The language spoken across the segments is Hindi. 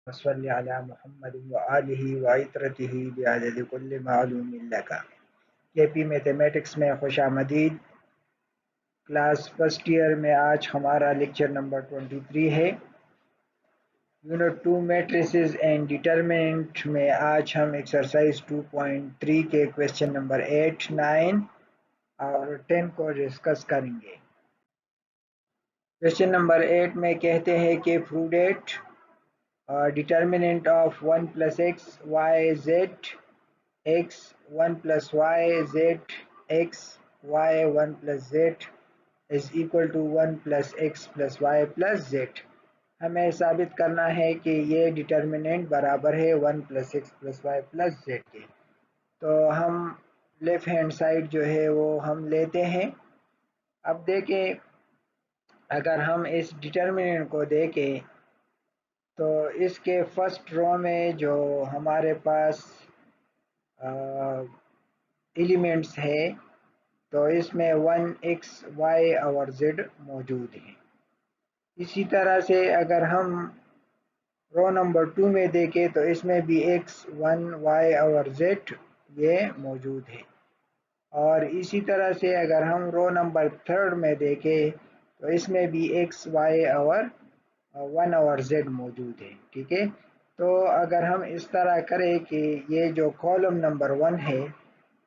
वसल्लि अला मुहम्मद व आलिहि व इतरतिहि बिअदद कुल्लि मालूमिन लका। केपी मैथमेटिक्स में खुशामदीद। क्लास फर्स्ट ईयर में आज हमारा लेक्चर नंबर 23 है। यूनिट 2 मैट्रिसेस एंड डिटरमिनेंट में आज हम एक्सरसाइज 2.3 के क्वेश्चन नंबर 8, 9 और 10 को डिस्कस करेंगे। क्वेश्चन नंबर 8 में कहते हैं कि prove that determinant of 1 plus x y z x 1 plus y z x y 1 plus z is equal to 1 plus x plus y plus z। हमें साबित करना है कि ये डिटर्मिनेंट बराबर है 1 plus x plus y plus z के। तो हम लेफ्ट हैंड साइड जो है वो हम लेते हैं। अब देखें, अगर हम इस डिटर्मिनेंट को देखें तो इसके फर्स्ट रो में जो हमारे पास एलिमेंट्स है तो इसमें 1x y और z मौजूद है। इसी तरह से अगर हम रो नंबर 2 में देखें तो इसमें भी x 1 y और z ये मौजूद है। और इसी तरह से अगर हम रो नंबर 3 में देखें तो इसमें भी x y और 1 और z मौजूद है। ठीक है, तो अगर हम इस तरह करें कि ये जो कॉलम नंबर 1 है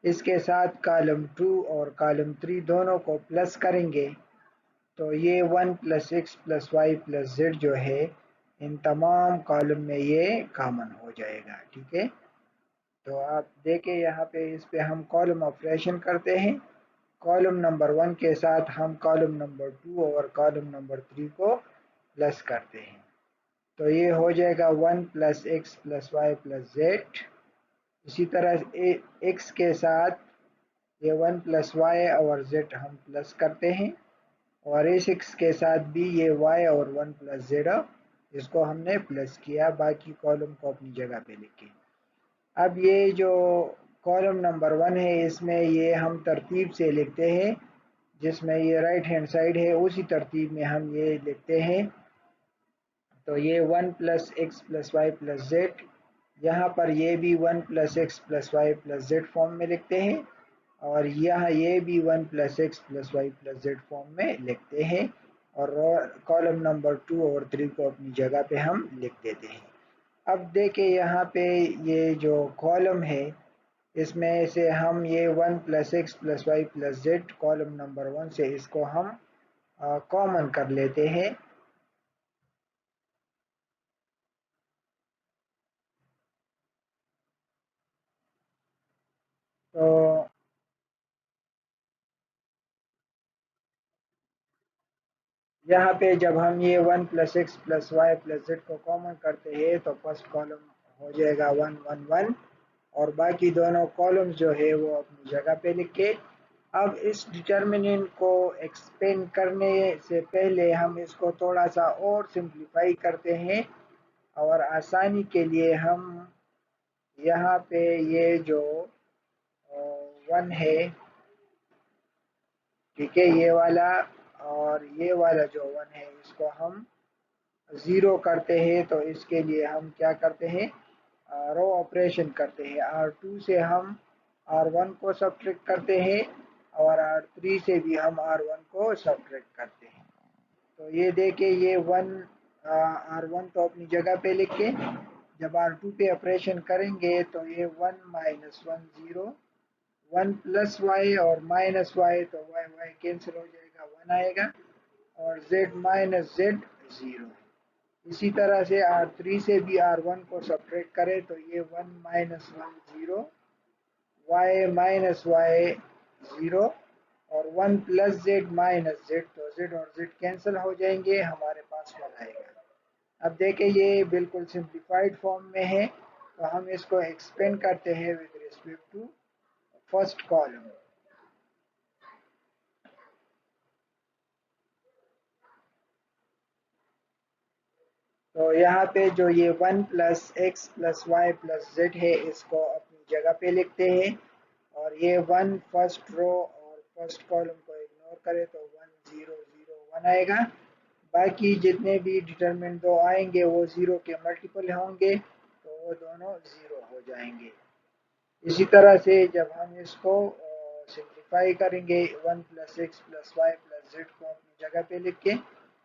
इसके साथ कॉलम 2 और कॉलम 3 दोनों को प्लस करेंगे तो ये 1 plus x plus y plus z जो है इन तमाम कॉलम में ये कॉमन हो जाएगा। ठीक है, तो आप देखें यहाँ पे इस पे हम कॉलम ऑपरेशन करते हैं। कॉलम नंबर 1 के साथ हम कॉलम नंबर 2 और कॉलम नंबर 3 को प्लस करते हैं तो ये हो जाएगा 1 plus x plus y plus z. इसी तरह एक्स के साथ ये 1 प्लस वाई और जेड हम प्लस करते हैं और इस एक्स के साथ भी ये वाई और 1 प्लस जेड इसको हमने प्लस किया, बाकी कॉलम को अपनी जगह पे लिखे। अब ये जो कॉलम नंबर 1 है इसमें ये हम तरतीब से लिखते हैं, जिसमें ये राइट हैंड साइड है उसी तरतीब में हम ये लिखते हैं। तो ये 1 plus x plus y plus z, यहाँ पर ये भी 1 plus x plus y plus z form में लिखते हैं और यहाँ ये भी 1 plus x plus y plus z form में लिखते हैं और कॉलम नंबर 2 और 3 को अपनी जगह पे हम लिख देते हैं। अब देखें यहाँ पे ये जो कॉलम है इसमें से हम ये 1 plus x plus y plus z column number 1 से इसको हम कॉमन कर लेते हैं। तो यहाँ पे जब हम ये 1 plus x plus y plus z को कॉमन करते हैं तो फर्स्ट कॉलम हो जाएगा 1 1 1 और बाकी दोनों कॉलम्स जो है वो अपनी जगह पे लिखे। अब इस डिटर्मिनेंट को एक्सपेंड करने से पहले हम इसको थोड़ा सा और सिंप्लीफाई करते हैं और आसानी के लिए हम यहाँ पे ये जो 1 है, ठीक है, ये वाला और ये वाला जो 1 है इसको हम 0 करते हैं। तो इसके लिए हम क्या करते हैं, रो ऑपरेशन करते हैं। R2 से हम R1 को सब्ट्रैक्ट करते हैं और R3 से भी हम R1 को सब्ट्रैक्ट करते हैं। तो ये देखिए ये 1 R1 तो अपनी जगह पे लिख के जब R2 पे ऑपरेशन करेंगे तो ये 1 माइनस 1 0, 1 प्लस वाई और माइनस वाई तो वाई वाई कैंसिल हो जाएगा, 1 आएगा और z माइनस जेड 0। इसी तरह से R3 से भी R1 को सब्ट्रैक्ट करें तो ये 1 माइनस 1 0, y माइनस वाई 0 और 1 प्लस जेड माइनस जेड तो z और z कैंसिल हो जाएंगे, हमारे पास 1 आएगा। अब देखें ये बिल्कुल सिंप्लीफाइड फॉर्म में है तो हम इसको एक्सपेंड करते हैं with respect to first column. तो यहाँ पे जो ये 1 plus x plus y plus z है इसको अपनी जगह पे लिखते हैं और ये 1 फर्स्ट रो और फर्स्ट कॉलम को इग्नोर करें तो 1 0 0 1 आएगा। बाकी जितने भी डिटरमिनेंट दो आएंगे वो 0 के मल्टीपल होंगे, तो वो दोनों 0 हो जाएंगे। इसी तरह से जब हम इसको सिंप्लीफाई करेंगे 1 plus x plus y plus z को अपनी जगह पे लिख के,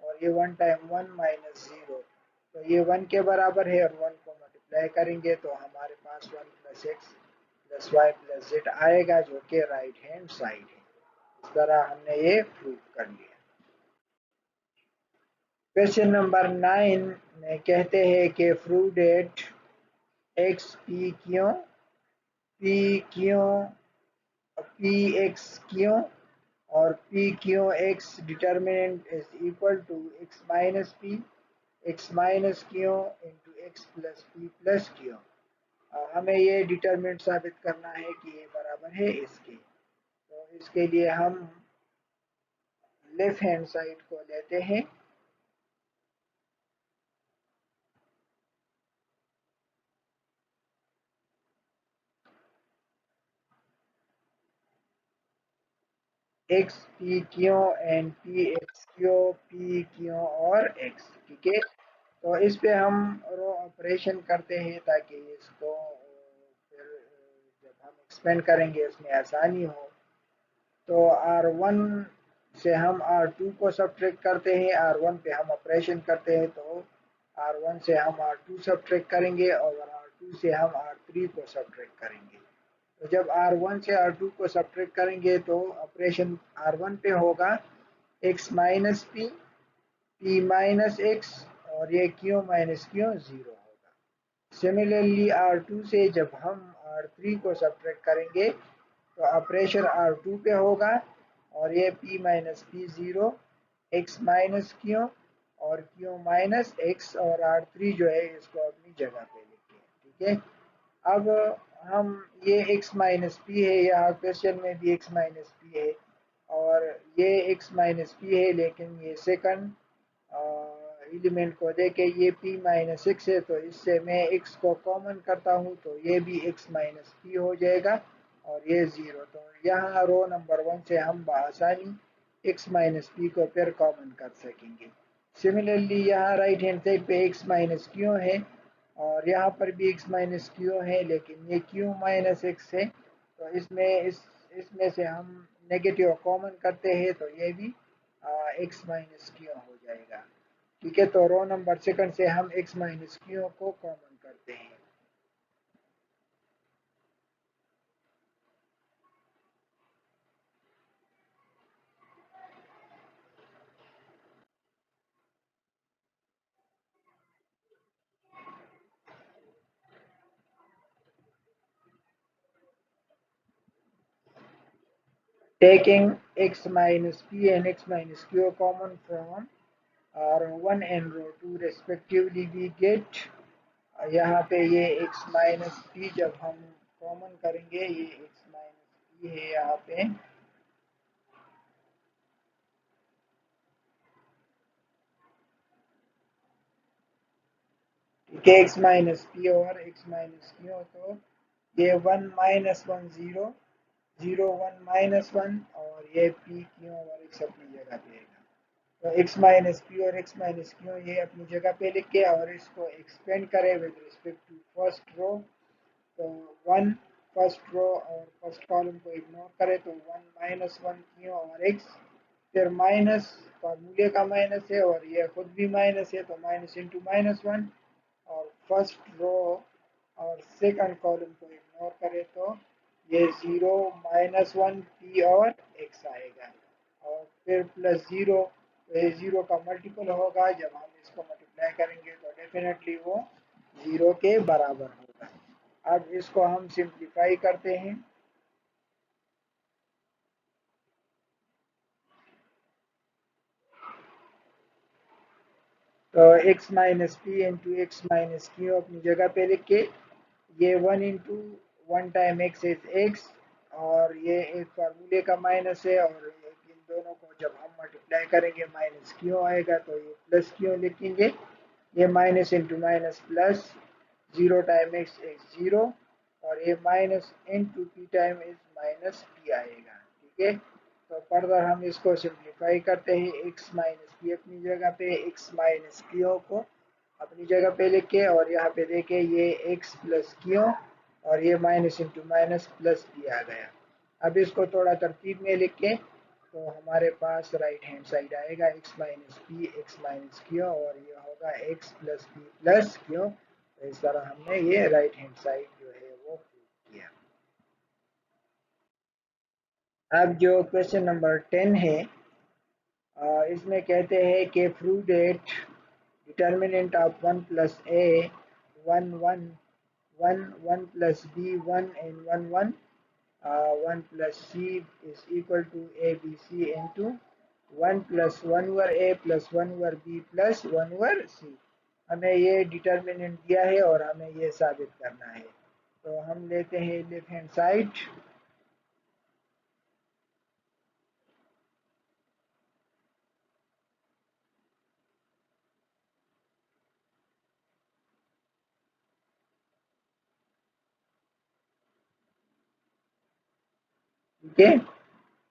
और ये 1 टाइम 1 माइनस 0, तो ये 1 के बराबर है, और 1 को मल्टीप्लाई करेंगे तो हमारे पास 1 plus x plus y plus z आएगा, जो कि राइट हैंड साइड है। इस तरह हमने ये प्रूव कर लिया। क्वेश्चन नंबर 9 में कहते हैं कि prove that x p q p x q और p q x determinant is equal to x minus q into x plus p plus q. हमें ये डिटर्मिनेंट साबित करना है कि ये बराबर है इसके। तो इसके लिए हम लेफ्ट हैंड साइड को लेते हैं, एक्स पी क्यों एंड पी एक्स क्यों पी क्यों और एक्स। ठीक है, तो इस पे हम रो ऑपरेशन करते हैं ताकि इसको फिर जब हम एक्सपेंड करेंगे इसमें आसानी हो। तो R1 से हम R2 को सब्ट्रैक्ट करते हैं, R1 पे हम ऑपरेशन करते हैं, तो R1 से हम R2 सब्ट्रैक्ट करेंगे और R2 से हम R3 को सब्ट्रैक्ट करेंगे। तो जब R1 से R2 को सब्ट्रैक्ट करेंगे तो ऑपरेशन R1 पे होगा x minus p minus x, और ये q माइनस q 0 होगा। सिमिलरली R2 से जब हम R3 को सब्ट्रैक्ट करेंगे तो ऑपरेशन R2 पे होगा, और ये p minus P 0, x minus q और q माइनस x, और R3 जो है इसको अपनी जगह पे लिखते हैं। ठीक है, अब हम ये x माइनस पी है, यहाँ क्वेश्चन में भी x माइनस पी है, और ये x माइनस पी है, लेकिन ये सेकंड एलिमेंट को देके ये p माइनस एक्स है, तो इससे मैं x को कॉमन करता हूँ तो ये भी x माइनस पी हो जाएगा, और ये 0। तो यहाँ रो नंबर 1 से हम बआसानी x माइनस पी को फिर कॉमन कर सकेंगे। सिमिलरली यहाँ राइट हैंड साइड पे x माइनस क्यों है, और यहाँ पर भी x माइनस क्यों है, लेकिन ये q माइनस एक्स है, तो इसमें से हम नेगेटिव कॉमन करते हैं तो ये भी x माइनस क्यों हो जाएगा। ठीक है, तो रो नंबर सेकंड से हम x माइनस क्यों को कॉमन करते हैं। Taking x minus p and x minus q common from r1 and r2 respectively, we get यहाँ पे ये x माइनस पी जब हम कॉमन करेंगे, ये x माइनस पी है यहाँ पे, ठीक है, x माइनस पी और x माइनस क्यू, तो ये 1 माइनस 1 0 0 1 माइनस 1, और ये p क्यू और x अपनी जगह पे है। तो x माइनस पी और x माइनस क्यू ये अपनी जगह पे लिख के, और इसको एक्सपेंड करें with respect to first row, तो 1 फर्स्ट रो और फर्स्ट कॉलम को इग्नोर करें तो 1 माइनस 1 क्यू और x, फिर माइनस फार्मूले का माइनस है और ये खुद भी माइनस है, तो माइनस इंटू माइनस 1, और फर्स्ट रो और सेकंड कॉलम को इग्नोर करें तो ये 0 माइनस 1 पी और x आएगा, और फिर प्लस 0, तो ये 0 का मल्टीपल होगा, जब हम इसको मल्टीप्लाई करेंगे तो डेफिनेटली वो 0 के बराबर होगा। अब इसको हम सिंप्लीफाई करते हैं, तो x minus P into x minus Q अपनी जगह पे लिख के, ये 1 into 1 time x is x, और ये एक फार्मूले का माइनस है, और इन दोनों को जब हम मल्टीप्लाई करेंगे माइनस क्यों आएगा, तो ये प्लस क्यों लिखेंगे, ये minus into minus plus, 0 time x is 0, और ये minus into P time is minus P आएगा। ठीक है, तो फर्दर हम इसको सिंप्लीफाई करते हैं, x माइनस पी अपनी जगह पे, x माइनस क्यू को अपनी जगह पे लिख के, और यहाँ पे देखें ये x प्लस क्यू और ये minus into minus plus p आ गया। अब इसको थोड़ा तरतीब में लिख के तो हमारे पास राइट हैंड साइड आएगा x minus P x minus Q और ये होगा x plus p plus Q. तो इस तरह हमने ये राइट हैंड साइड जो है वो प्रूव किया। अब जो क्वेश्चन नंबर 10 है, इसमें कहते हैं कि prove that determinant of 1 plus a 1 1 1 1 plus b 1 and 1 1 1 plus c is equal to abc into 1 plus 1 over a plus 1 over b plus 1 over c। हमें ये डिटर्मिनेंट दिया है और हमें ये साबित करना है। तो हम लेते हैं लेफ्ट हैंड साइड, ठीक है।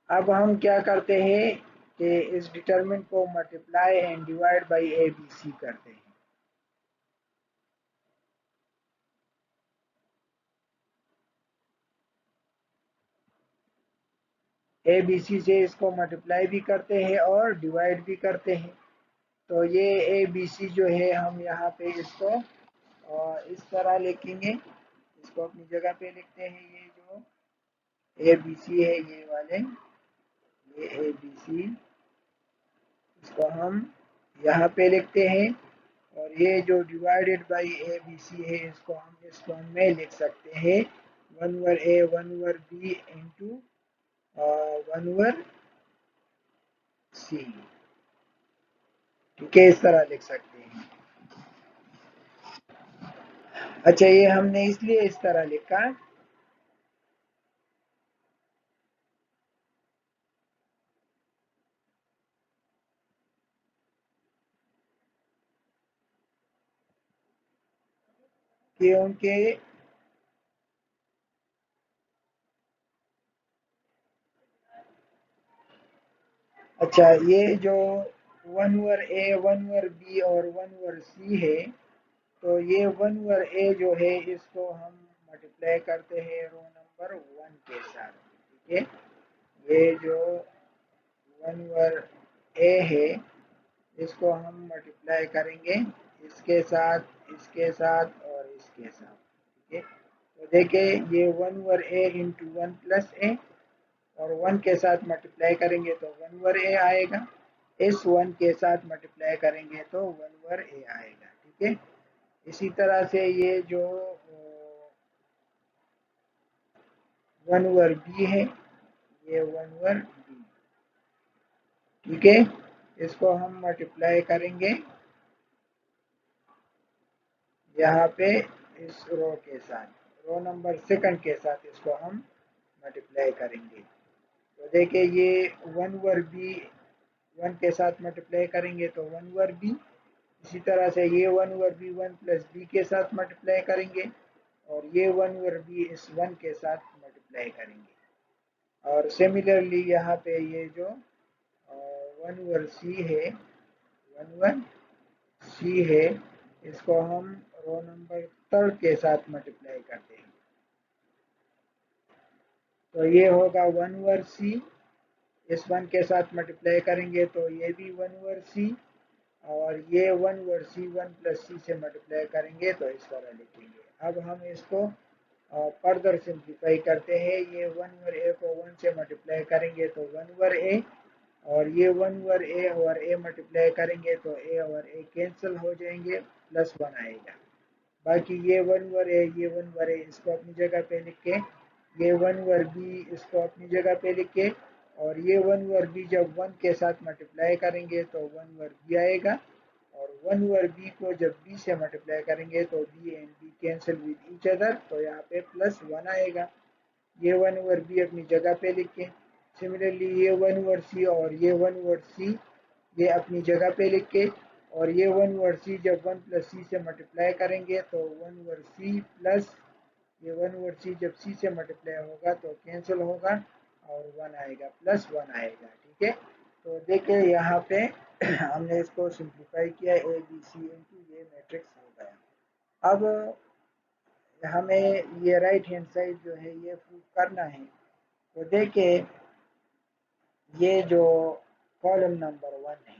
अब हम क्या करते हैं कि इस डिटर्मिनेंट को multiply and divide by a B c करते हैं। ए बी सी से इसको मल्टीप्लाई भी करते हैं और डिवाइड भी करते हैं। तो ये ए बी सी जो है हम यहाँ पे इसको इस तरह लिखेंगे, इसको अपनी जगह पे लिखते हैं। ये जो ए बी सी है ये वाले, ये ए बी सी, इसको हम यहाँ पे लिखते हैं। और ये जो divided by a B c है इसको हम इस फॉर्म में लिख सकते हैं, 1 over a 1 over B into 1 over सी, ठीक है, इस तरह लिख सकते हैं। अच्छा, ये हमने इसलिए इस तरह लिखा क्योंकि अच्छा, ये जो 1 ओवर ए 1 ओवर बी और 1 ओवर सी है, तो ये 1 ओवर ए जो है इसको हम मल्टीप्लाई करते हैं रो नंबर 1 के साथ, ठीक है। ये जो 1 ओवर ए है इसको हम मल्टीप्लाई करेंगे इसके साथ, इसके साथ और इसके साथ, ठीक है। तो देखिए ये 1 ओवर ए इंटू 1 प्लस ए और 1 के साथ मल्टीप्लाई करेंगे तो 1 ओवर ए आएगा, इस 1 के साथ मल्टीप्लाई करेंगे तो 1 ओवर ए आएगा, ठीक है। इसी तरह से ये जो 1 ओवर बी है, ये 1 ओवर बी, ठीक है। इसको हम मल्टीप्लाई करेंगे यहाँ पे इस रो के साथ, रो नंबर सेकंड के साथ इसको हम मल्टीप्लाई करेंगे। तो देखिए ये 1 ओवर बी 1 के साथ मल्टीप्लाई करेंगे तो 1 ओवर बी, इसी तरह से ये 1 ओवर बी 1 प्लस बी के साथ मल्टीप्लाई करेंगे और ये 1 ओवर बी इस 1 के साथ मल्टीप्लाई करेंगे। और सिमिलरली यहाँ पे ये जो 1 ओवर सी है, 1 ओवर सी है, इसको हम रो नंबर थर्ड के साथ मल्टीप्लाई करते हैं। तो ये होगा 1 ओवर सी, इस 1 के साथ मल्टीप्लाई करेंगे तो ये भी 1 ओवर सी, और ये 1 ओवर सी 1 प्लस सी से मल्टीप्लाई करेंगे तो इस तरह लिखेंगे। अब हम इसको फर्दर सिंप्लीफाई करते हैं। ये 1 ओवर ए को 1 से मल्टीप्लाई करेंगे तो 1 ओवर ए, और ये 1 ओवर ए और ए मल्टीप्लाई करेंगे तो ए और ए कैंसिल हो जाएंगे, प्लस 1 आएगा। बाकी ये 1 ओवर ए, ये 1 ओवर ए इसको अपनी जगह पे लिख के, ये 1 ओवर बी इसको अपनी जगह पे लिख के, और ये 1 ओवर बी जब 1 के साथ मल्टीप्लाई करेंगे तो 1 ओवर बी आएगा, और 1 ओवर बी को जब बी से मल्टीप्लाई करेंगे तो b and b cancel with each other, तो यहाँ पे प्लस 1 आएगा। ये 1 ओवर बी अपनी जगह पे लिख के, सिमिलरली ये 1 ओवर सी और ये 1 ओवर सी ये अपनी जगह पे लिख के, और ये 1 ओवर सी जब 1 प्लस सी से मल्टीप्लाई करेंगे तो 1 ओवर सी प्लस ये 1 ओवर सी जब सी से मल्टीप्लाई होगा तो कैंसिल होगा, और 1 आएगा, प्लस 1 आएगा। ठीक है, तो देखिए यहाँ पे हमने इसको सिंप्लीफाई किया, ए बी सी इंटू ये मैट्रिक्स हो गया। अब हमें ये राइट हैंड साइड जो है ये प्रूव करना है। तो देखिए ये जो कॉलम नंबर 1 है,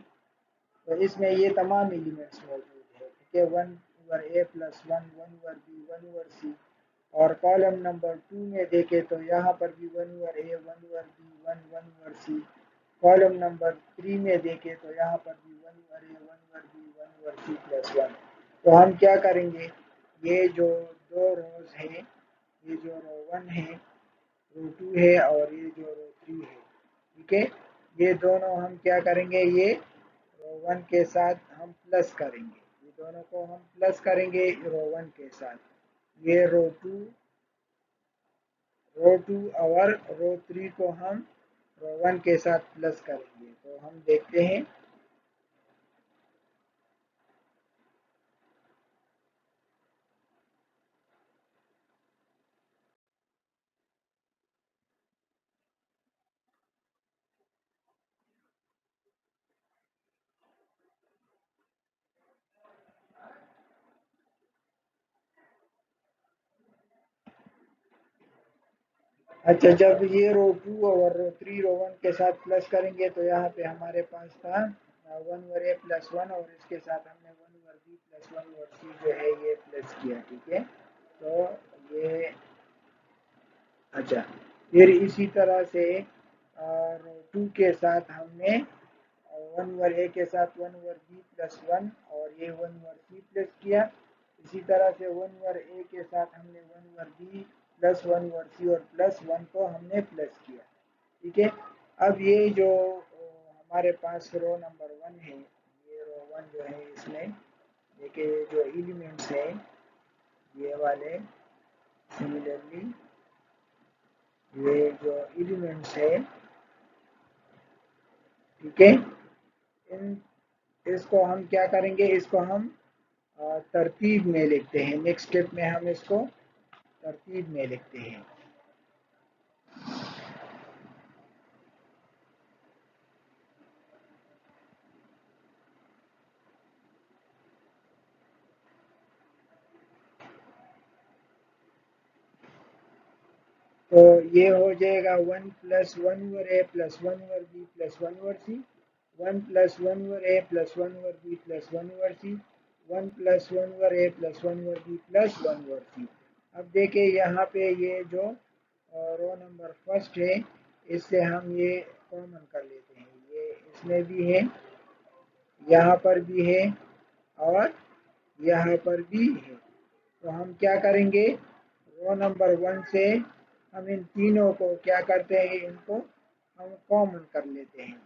तो इसमें ये तमाम एलिमेंट्स मौजूद है। ठीक है, 1 ओवर ए प्लस 1, 1 ओवर बी, 1 ओवर सी। और कॉलम नंबर 2 में देखें तो यहाँ पर भी 1 over a, 1 over b, 1 1 over c. Column number 3 में देखें तो यहाँ पर भी 1 over a, 1 over b, 1 over c plus 1। तो हम क्या करेंगे, ये जो दो रोज है, ये जो रो 1 है, रो 2 है और ये जो रो 3 है, ठीक है, ये दोनों हम क्या करेंगे, ये रो 1 के साथ हम प्लस करेंगे, ये दोनों को हम प्लस करेंगे रो 1 के साथ। ये रो 2 और रो 3 को हम रो 1 के साथ प्लस करेंगे। तो हम देखते हैं, अच्छा जब ये रो 2 और रो 3 रो 1 के साथ प्लस करेंगे तो यहाँ पे हमारे पास था 1 ओवर ए प्लस 1 और इसके साथ हमने 1 ओवर बी प्लस 1 ओवर सी जो है ये प्लस किया। ठीक है, तो ये अच्छा, फिर इसी तरह से रो 2 के साथ हमने 1 ओवर ए के साथ 1 ओवर बी प्लस 1 और ये 1 ओवर सी प्लस किया। इसी तरह से 1 ओवर ए के साथ हमने 1 ओवर बी प्लस 1 ओवर सी और प्लस 1 को हमने प्लस किया। ठीक है, अब ये जो हमारे पास रो नंबर 1 है, ये रो 1 जो है इसमें देखिए जो एलिमेंट्स हैं ये वाले, सिमिलरली ये जो एलिमेंट्स है, ठीक है, इन इसको हम क्या करेंगे, इसको हम तरतीब में लिखते हैं। नेक्स्ट स्टेप में हम इसको तरतीब में लिखते हैं। तो ये हो जाएगा 1 प्लस 1 ओवर ए plus 1 over B plus 1 over c, 1 plus 1 over ए plus 1 over B plus 1 over c, 1 plus 1 over ए plus 1 over B plus 1 over c. अब देखिए यहाँ पे ये जो रो नंबर फर्स्ट है, इससे हम ये कॉमन कर लेते हैं, ये इसमें भी है, यहाँ पर भी है और यहाँ पर भी है। तो हम क्या करेंगे, रो नंबर 1 से हम इन तीनों को क्या करते हैं, इनको हम कॉमन कर लेते हैं।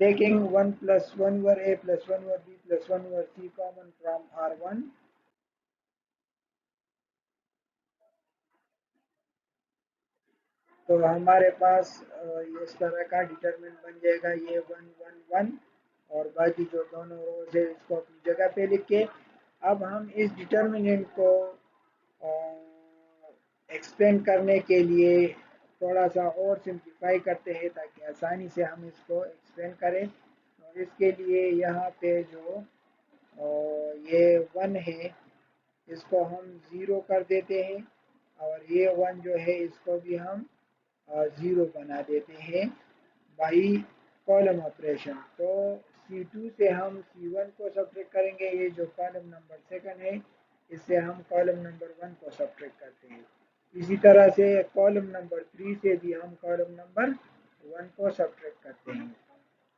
Taking 1 plus 1 over A plus 1 over B plus 1 over C common from R1, तो हमारे पास इस तरह का डिटरमिनेंट बन जाएगा, ये 1 1 1 और बाकी जो दोनों रोज है इसको अपनी जगह पे लिख के अब हम इस डिटरमिनेंट को एक्सपेंड करने के लिए थोड़ा सा और सिंप्लीफाई करते हैं ताकि आसानी से हम इसको एक्सपेंड करें। और इसके लिए यहाँ पे जो ये 1 है इसको हम 0 कर देते हैं और ये 1 जो है इसको भी हम 0 बना देते हैं बाई कॉलम ऑपरेशन। तो C2 से हम C1 को सब्ट्रैक्ट करेंगे, ये जो कॉलम नंबर सेकंड है इससे हम कॉलम नंबर 1 को सब्ट्रैक्ट करते हैं। इसी तरह से कॉलम नंबर 3 से भी हम कॉलम नंबर 1 को सब्ट्रैक्ट करते हैं।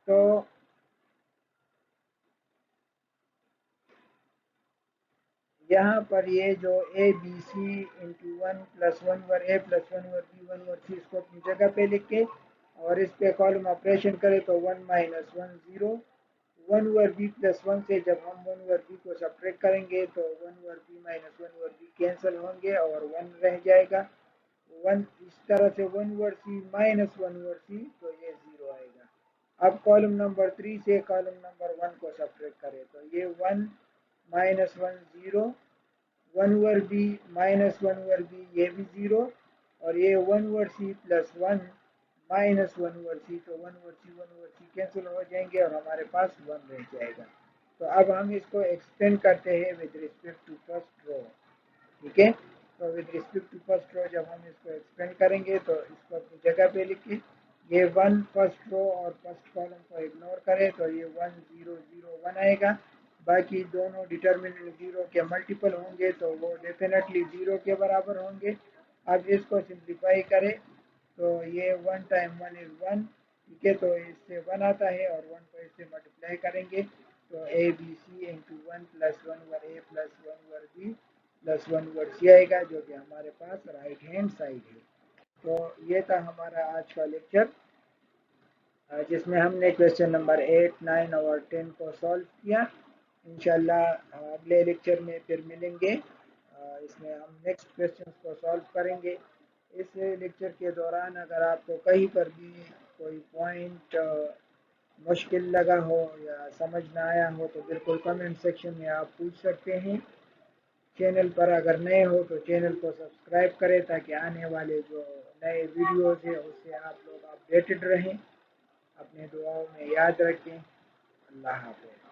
तो यहाँ पर ये जो a B C into 1 plus 1 over A plus 1 over b 1 over c इसको अपनी जगह पे लिख के और इस पे कॉलम ऑपरेशन करें तो 1 माइनस 1 0, 1 ओवर बी प्लस 1 से जब हम 1 ओवर बी को सब्ट्रैक्ट करेंगे तो 1 over B minus 1 over B cancel होंगे और 1 रह जाएगा। 1 इस तरह से 1 ओवर सी माइनस 1 ओवर सी, तो ये 0 आएगा। अब कॉलम नंबर 3 से कॉलम नंबर 1 को सब्ट्रैक्ट करें तो ये 1 minus 1 0, 1 over B minus 1 over B ये भी 0 और ये 1/c प्लस 1 माइनस 1/c, तो 1/c कैंसिल हो जाएंगे और हमारे पास 1 रह जाएगा। तो अब हम इसको एक्सटेंड करते हैं with respect to first row. ठीक है, तो with respect to first row जब हम इसको एक्सपेंड करेंगे तो इसको अपनी जगह पे लिखिए। ये 1 फर्स्ट रो और फर्स्ट कॉलम को इग्नोर करें तो ये 1 0 0 1 आएगा। बाकी दोनों डिटर्मिनेंट 0 के मल्टीपल होंगे तो वो डेफिनेटली 0 के बराबर होंगे। अब इसको सिंप्लीफाई करें तो ये 1 टाइम 1 इज़ 1। ठीक है, तो इससे 1 आता है और 1 को इससे मल्टीप्लाई करेंगे तो A B C into 1 plus 1 over A plus 1 over B plus 1 over C आएगा, जो कि हमारे पास राइट हैंड साइड है। तो ये था हमारा आज का लेक्चर, जिसमें हमने क्वेश्चन नंबर 8, 9 और 10 को सॉल्व किया। इंशाल्लाह अगले लेक्चर में फिर मिलेंगे, इसमें हम नेक्स्ट क्वेश्चन को सॉल्व करेंगे। इस लेक्चर के दौरान अगर आपको कहीं पर भी कोई पॉइंट मुश्किल लगा हो या समझ ना आया हो तो बिल्कुल कमेंट सेक्शन में आप पूछ सकते हैं। चैनल पर अगर नए हो तो चैनल को सब्सक्राइब करें ताकि आने वाले जो नए वीडियोज़ हैं उससे आप लोग अपडेटेड रहें। अपने दुआओं में याद रखें। अल्लाह हाफ़िज़।